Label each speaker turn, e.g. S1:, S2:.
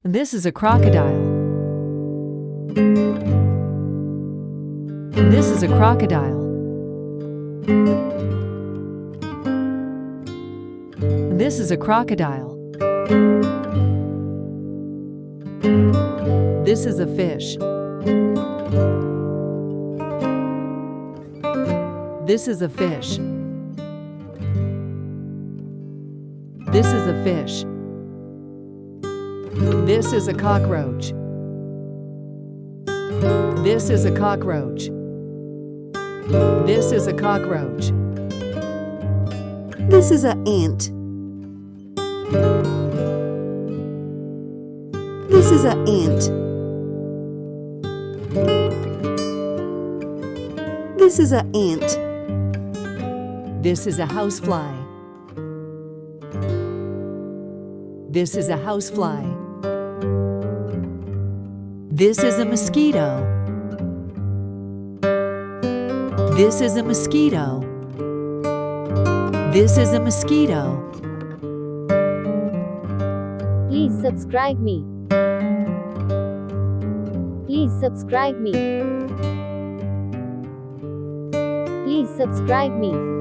S1: This is a crocodile. This is a crocodile. This is a crocodile. This is a fish. This is a fish. This is a fish. This is a cockroach. This is a cockroach. This is a cockroach.
S2: This is an ant. This is an ant. This is an ant.
S1: This is a housefly. This is a housefly. This is a mosquito. This is a mosquito. This is a mosquito.
S3: Please subscribe me. Please subscribe me. Please subscribe me.